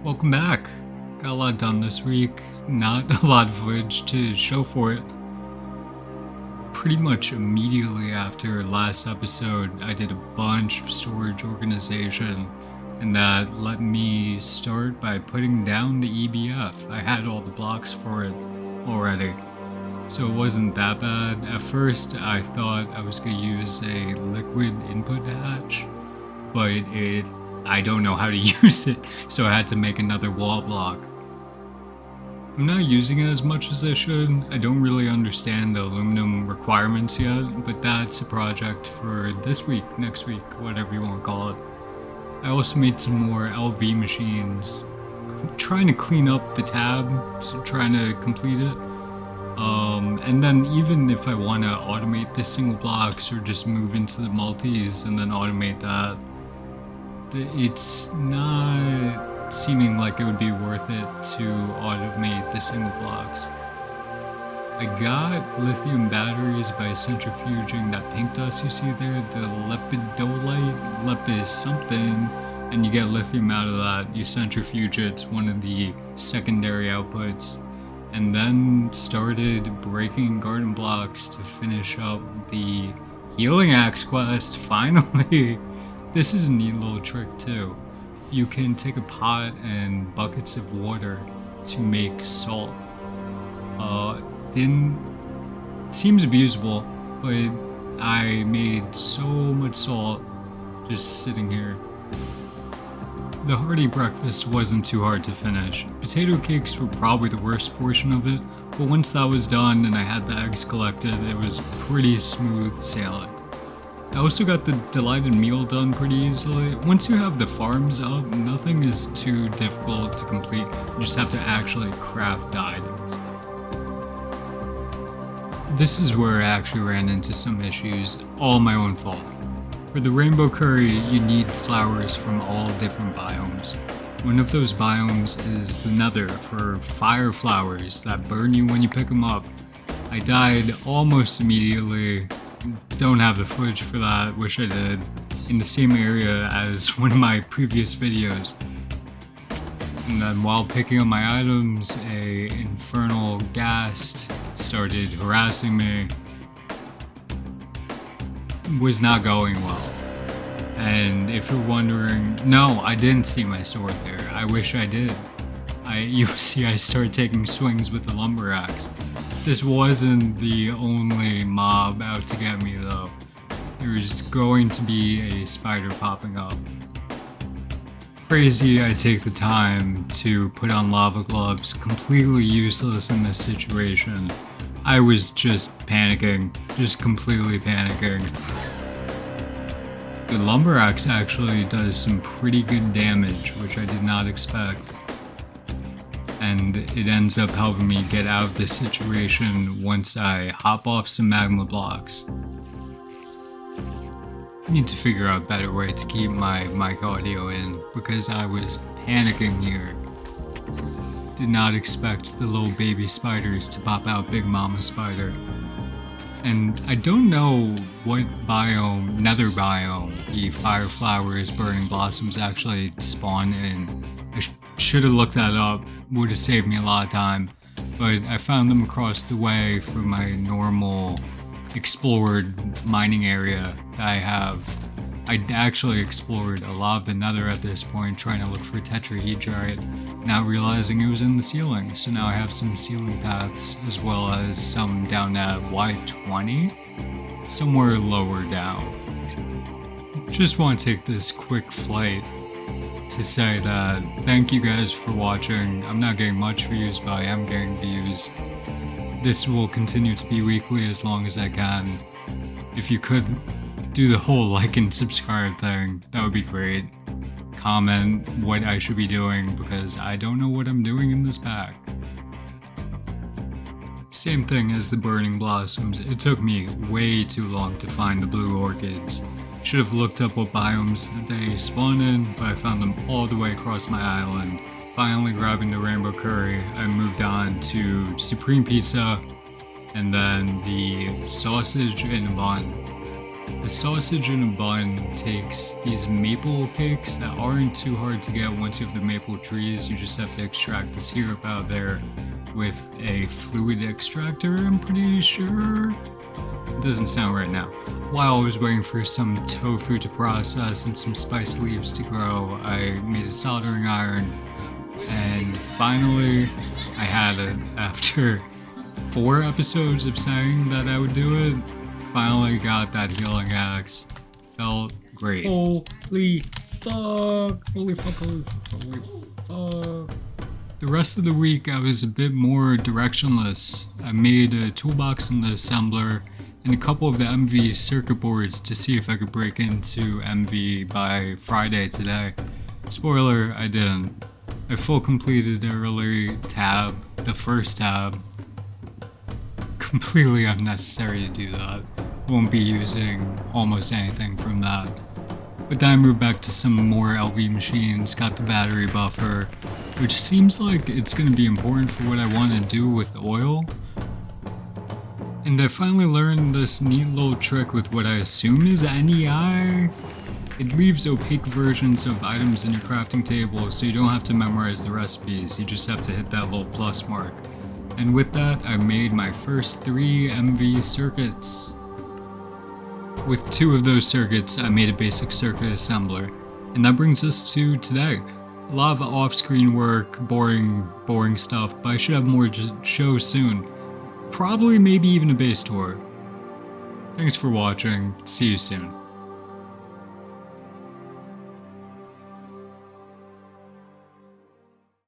Welcome back. Got a lot done this week, not a lot of footage to show for it. Pretty much immediately after last episode, I did a bunch of storage organization, and that let me start by putting down the EBF. I had all the blocks for it already, so it wasn't that bad. At first, I thought I was going to use a liquid input hatch, but I don't know how to use it, so I had to make another wall block. I'm not using it as much as I should. I don't really understand the aluminum requirements yet, but that's a project for this week, next week, whatever you want to call it. I also made some more LV machines, trying to clean up the tab, so trying to complete it. And then even if I want to automate the single blocks or just move into the multis and then automate that, it's not seeming like it would be worth it to automate the single blocks. I got lithium batteries by centrifuging that pink dust you see there, the lepidolite, lepis something, and you get lithium out of that. You centrifuge it, it's one of the secondary outputs, and then started breaking garden blocks to finish up the healing axe quest, finally. This is a neat little trick too. You can take a pot and buckets of water to make salt. Seems abusable, but I made so much salt just sitting here. The hearty breakfast wasn't too hard to finish. Potato cakes were probably the worst portion of it, but once that was done and I had the eggs collected, it was pretty smooth sailing. I also got the delighted meal done pretty easily. Once you have the farms up, nothing is too difficult to complete. You just have to actually craft the items. This is where I actually ran into some issues, all my own fault. For the rainbow curry, you need flowers from all different biomes. One of those biomes is the nether for fire flowers that burn you when you pick them up. I died almost immediately. Don't have the footage for that, wish I did, in the same area as one of my previous videos. And then while picking up my items, a infernal ghast started harassing me. Was not going well. And if you're wondering, no, I didn't see my sword there. I wish I did. You'll see I started taking swings with the lumber axe. This wasn't the only mob out to get me though. There's going to be a spider popping up. Crazy I take the time to put on lava gloves, completely useless in this situation. I was just panicking, just completely panicking. The lumber axe actually does some pretty good damage, which I did not expect. And it ends up helping me get out of this situation once I hop off some magma blocks. I need to figure out a better way to keep my mic audio in because I was panicking here. Did not expect the little baby spiders to pop out Big Mama Spider. And I don't know what biome, nether biome, the fire flowers, burning blossoms actually spawn in. I should have looked that up, would have saved me a lot of time, but I found them across the way from my normal explored mining area that I have. I actually explored a lot of the nether at this point, trying to look for tetrahedrite, not realizing it was in the ceiling, so now I have some ceiling paths as well as some down at Y20, somewhere lower down. Just want to take this quick flight to say that thank you guys for watching. I'm not getting much views, but I am getting views. This will continue to be weekly as long as I can. If you could do the whole like and subscribe thing, that would be great. Comment what I should be doing because I don't know what I'm doing in this pack. Same thing as the burning blossoms, it took me way too long to find the blue orchids. Should have looked up what biomes they spawn in, but I found them all the way across my island. Finally grabbing the rainbow curry, I moved on to supreme pizza, and then the sausage in a bun. The sausage in a bun takes these maple cakes that aren't too hard to get once you have the maple trees. You just have to extract the syrup out there with a fluid extractor, I'm pretty sure. It doesn't sound right now. While I was waiting for some tofu to process and some spice leaves to grow, I made a soldering iron, and finally I had it. After 4 episodes of saying that I would do it, finally got that healing axe. Felt great. Holy fuck. Holy fuck, holy fuck, holy fuck. The rest of the week I was a bit more directionless. I made a toolbox in the assembler and a couple of the MV circuit boards to see if I could break into MV by Friday today. Spoiler, I didn't. I full completed the early tab, the first tab. Completely unnecessary to do that. Won't be using almost anything from that. But then I moved back to some more LV machines, got the battery buffer, which seems like it's going to be important for what I want to do with oil. And I finally learned this neat little trick with what I assume is NEI. It leaves opaque versions of items in your crafting table so you don't have to memorize the recipes, you just have to hit that little plus mark. And with that, I made my first 3 MV circuits. With 2 of those circuits, I made a basic circuit assembler. And that brings us to today. A lot of off-screen work, boring stuff, but I should have more to show soon. Probably maybe even a base tour. Thanks for watching, see you soon.